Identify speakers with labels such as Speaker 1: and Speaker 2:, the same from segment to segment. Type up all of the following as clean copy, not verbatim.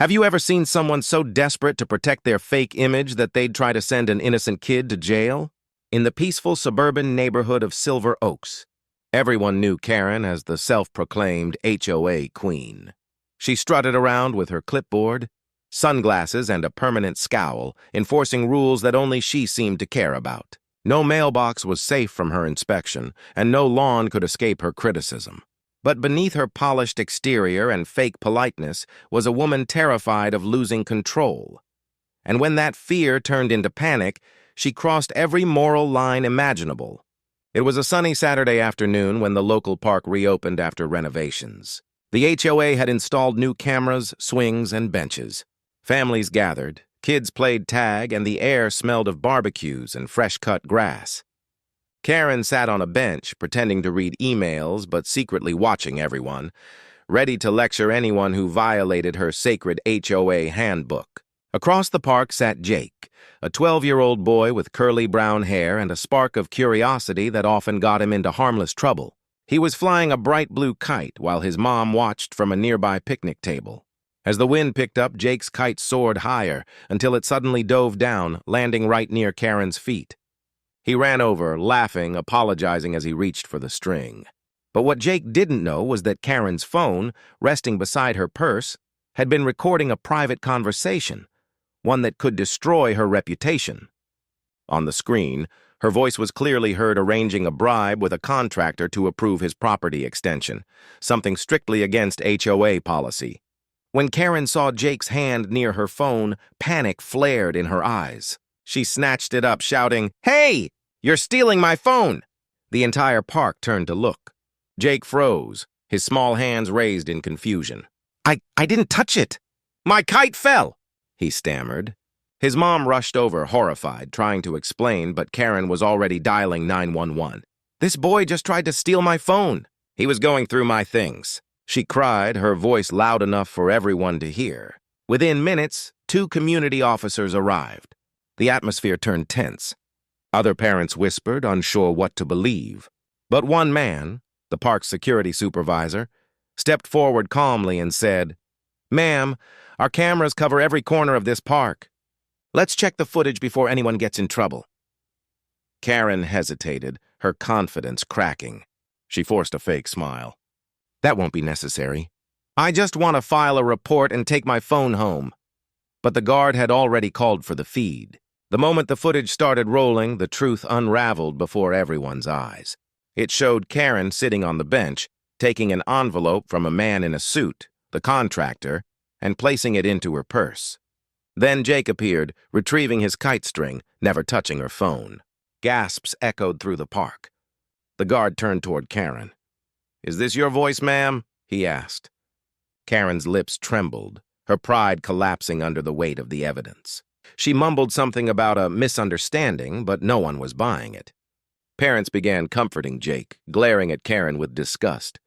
Speaker 1: Have you ever seen someone so desperate to protect their fake image that they'd try to send an innocent kid to jail? In the peaceful suburban neighborhood of Silver Oaks, everyone knew Karen as the self-proclaimed HOA queen. She strutted around with her clipboard, sunglasses, and a permanent scowl, enforcing rules that only she seemed to care about. No mailbox was safe from her inspection, and no lawn could escape her criticism. But beneath her polished exterior and fake politeness was a woman terrified of losing control. And when that fear turned into panic, she crossed every moral line imaginable. It was a sunny Saturday afternoon when the local park reopened after renovations. The HOA had installed new cameras, swings, and benches. Families gathered, kids played tag, and the air smelled of barbecues and fresh-cut grass. Karen sat on a bench, pretending to read emails but secretly watching everyone, ready to lecture anyone who violated her sacred HOA handbook. Across the park sat Jake, a 12-year-old boy with curly brown hair and a spark of curiosity that often got him into harmless trouble. He was flying a bright blue kite while his mom watched from a nearby picnic table. As the wind picked up, Jake's kite soared higher until it suddenly dove down, landing right near Karen's feet. He ran over, laughing, apologizing as he reached for the string. But what Jake didn't know was that Karen's phone, resting beside her purse, had been recording a private conversation, one that could destroy her reputation. On the screen, her voice was clearly heard arranging a bribe with a contractor to approve his property extension, something strictly against HOA policy. When Karen saw Jake's hand near her phone, panic flared in her eyes. She snatched it up, shouting, "Hey! You're stealing my phone!" The entire park turned to look. Jake froze, his small hands raised in confusion. I didn't touch it. My kite fell," he stammered. His mom rushed over, horrified, trying to explain, but Karen was already dialing 911. "This boy just tried to steal my phone. He was going through my things," she cried, her voice loud enough for everyone to hear. Within minutes, 2 community officers arrived. The atmosphere turned tense. Other parents whispered, unsure what to believe. But one man, the park's security supervisor, stepped forward calmly and said, "Ma'am, our cameras cover every corner of this park. Let's check the footage before anyone gets in trouble." Karen hesitated, her confidence cracking. She forced a fake smile. "That won't be necessary. I just want to file a report and take my phone home." But the guard had already called for the feed. The moment the footage started rolling, the truth unraveled before everyone's eyes. It showed Karen sitting on the bench, taking an envelope from a man in a suit, the contractor, and placing it into her purse. Then Jake appeared, retrieving his kite string, never touching her phone. Gasps echoed through the park. The guard turned toward Karen. "Is this your voice, ma'am?" he asked. Karen's lips trembled, her pride collapsing under the weight of the evidence. She mumbled something about a misunderstanding, but no one was buying it. Parents began comforting Jake, glaring at Karen with disgust.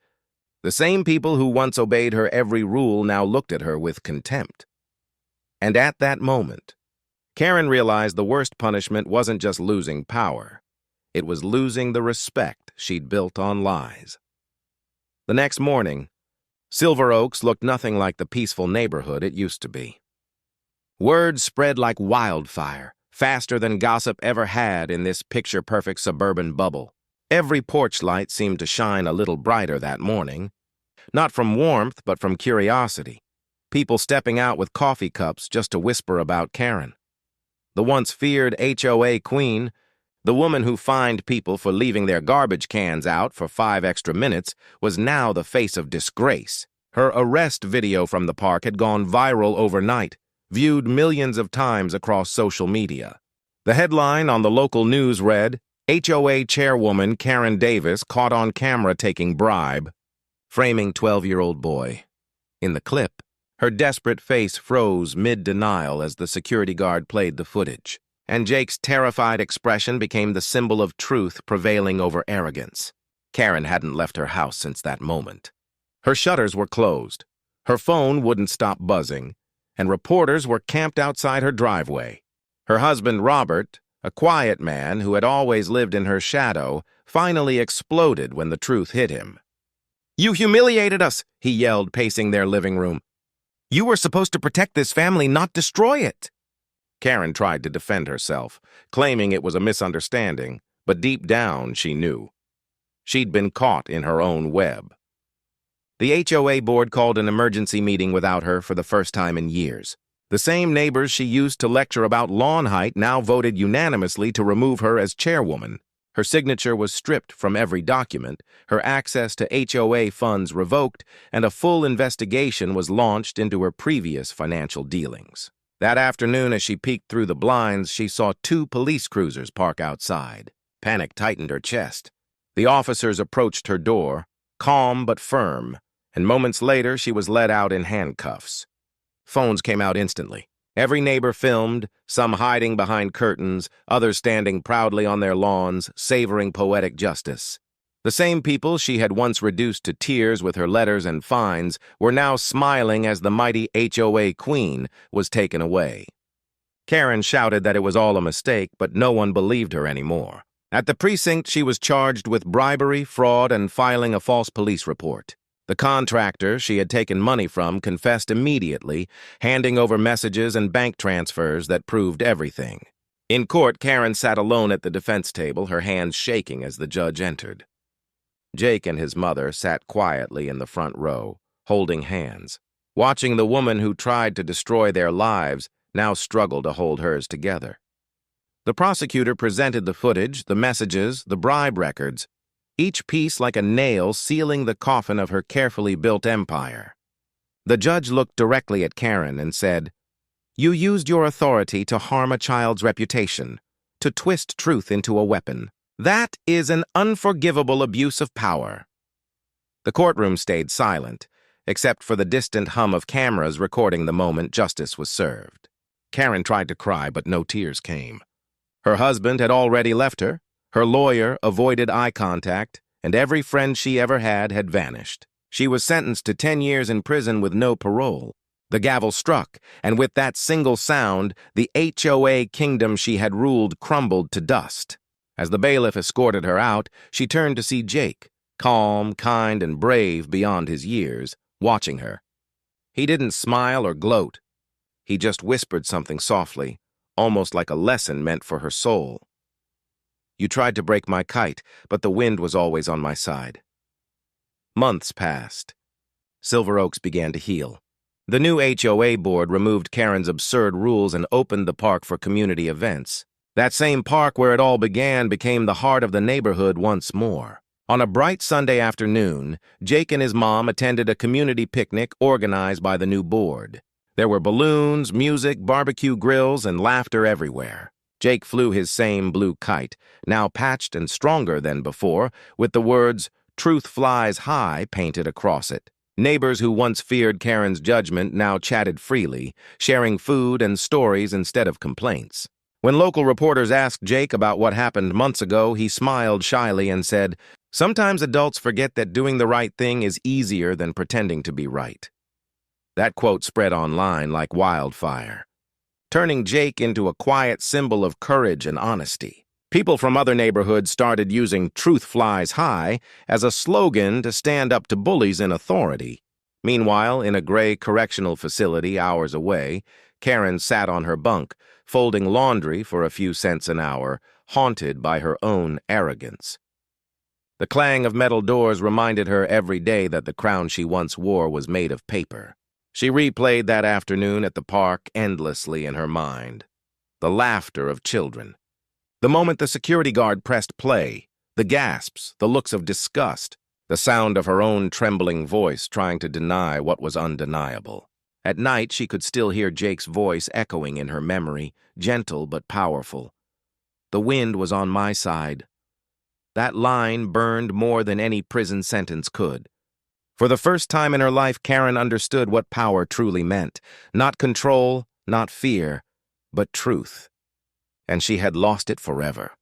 Speaker 1: The same people who once obeyed her every rule now looked at her with contempt. And at that moment, Karen realized the worst punishment wasn't just losing power. It was losing the respect she'd built on lies. The next morning, Silver Oaks looked nothing like the peaceful neighborhood it used to be. Word spread like wildfire, faster than gossip ever had in this picture-perfect suburban bubble. Every porch light seemed to shine a little brighter that morning, not from warmth but from curiosity, people stepping out with coffee cups just to whisper about Karen. The once feared HOA queen, the woman who fined people for leaving their garbage cans out for 5 extra minutes, was now the face of disgrace. Her arrest video from the park had gone viral overnight, viewed millions of times across social media. The headline on the local news read, "HOA chairwoman Karen Davis caught on camera taking bribe, framing 12-year-old boy." In the clip, her desperate face froze mid-denial as the security guard played the footage, and Jake's terrified expression became the symbol of truth prevailing over arrogance. Karen hadn't left her house since that moment. Her shutters were closed, her phone wouldn't stop buzzing, and reporters were camped outside her driveway. Her husband, Robert, a quiet man who had always lived in her shadow, finally exploded when the truth hit him. "You humiliated us," he yelled, pacing their living room. You were supposed to protect this family, not destroy it. Karen tried to defend herself, claiming it was a misunderstanding, but deep down she knew. She'd been caught in her own web. The HOA board called an emergency meeting without her for the first time in years. The same neighbors she used to lecture about lawn height now voted unanimously to remove her as chairwoman. Her signature was stripped from every document, her access to HOA funds revoked, and a full investigation was launched into her previous financial dealings. That afternoon, as she peeked through the blinds, she saw 2 police cruisers park outside. Panic tightened her chest. The officers approached her door, calm but firm, and moments later she was led out in handcuffs. Phones came out instantly. Every neighbor filmed, some hiding behind curtains, others standing proudly on their lawns, savoring poetic justice. The same people she had once reduced to tears with her letters and fines were now smiling as the mighty HOA queen was taken away. Karen shouted that it was all a mistake, but no one believed her anymore. At the precinct, she was charged with bribery, fraud, and filing a false police report. The contractor she had taken money from confessed immediately, handing over messages and bank transfers that proved everything. In court, Karen sat alone at the defense table, her hands shaking as the judge entered. Jake and his mother sat quietly in the front row, holding hands, watching the woman who tried to destroy their lives now struggle to hold hers together. The prosecutor presented the footage, the messages, the bribe records, each piece like a nail sealing the coffin of her carefully built empire. The judge looked directly at Karen and said, "You used your authority to harm a child's reputation, to twist truth into a weapon. That is an unforgivable abuse of power." The courtroom stayed silent, except for the distant hum of cameras recording the moment justice was served. Karen tried to cry, but no tears came. Her husband had already left her, her lawyer avoided eye contact, and every friend she ever had vanished. She was sentenced to 10 years in prison with no parole. The gavel struck, and with that single sound, the HOA kingdom she had ruled crumbled to dust. As the bailiff escorted her out, she turned to see Jake, calm, kind, and brave beyond his years, watching her. He didn't smile or gloat. He just whispered something softly, almost like a lesson meant for her soul. "You tried to break my kite, but the wind was always on my side." Months passed. Silver Oaks began to heal. The new HOA board removed Karen's absurd rules and opened the park for community events. That same park where it all began became the heart of the neighborhood once more. On a bright Sunday afternoon, Jake and his mom attended a community picnic organized by the new board. There were balloons, music, barbecue grills, and laughter everywhere. Jake flew his same blue kite, now patched and stronger than before, with the words, "Truth flies high," painted across it. Neighbors who once feared Karen's judgment now chatted freely, sharing food and stories instead of complaints. When local reporters asked Jake about what happened months ago, he smiled shyly and said, "Sometimes adults forget that doing the right thing is easier than pretending to be right." That quote spread online like wildfire, turning Jake into a quiet symbol of courage and honesty. People from other neighborhoods started using "Truth flies high" as a slogan to stand up to bullies in authority. Meanwhile, in a gray correctional facility hours away, Karen sat on her bunk, folding laundry for a few cents an hour, haunted by her own arrogance. The clang of metal doors reminded her every day that the crown she once wore was made of paper. She replayed that afternoon at the park endlessly in her mind. The laughter of children. The moment the security guard pressed play, the gasps, the looks of disgust, the sound of her own trembling voice trying to deny what was undeniable. At night, she could still hear Jake's voice echoing in her memory, gentle but powerful. "The wind was on my side." That line burned more than any prison sentence could. For the first time in her life, Karen understood what power truly meant. Not control, not fear, but truth. And she had lost it forever.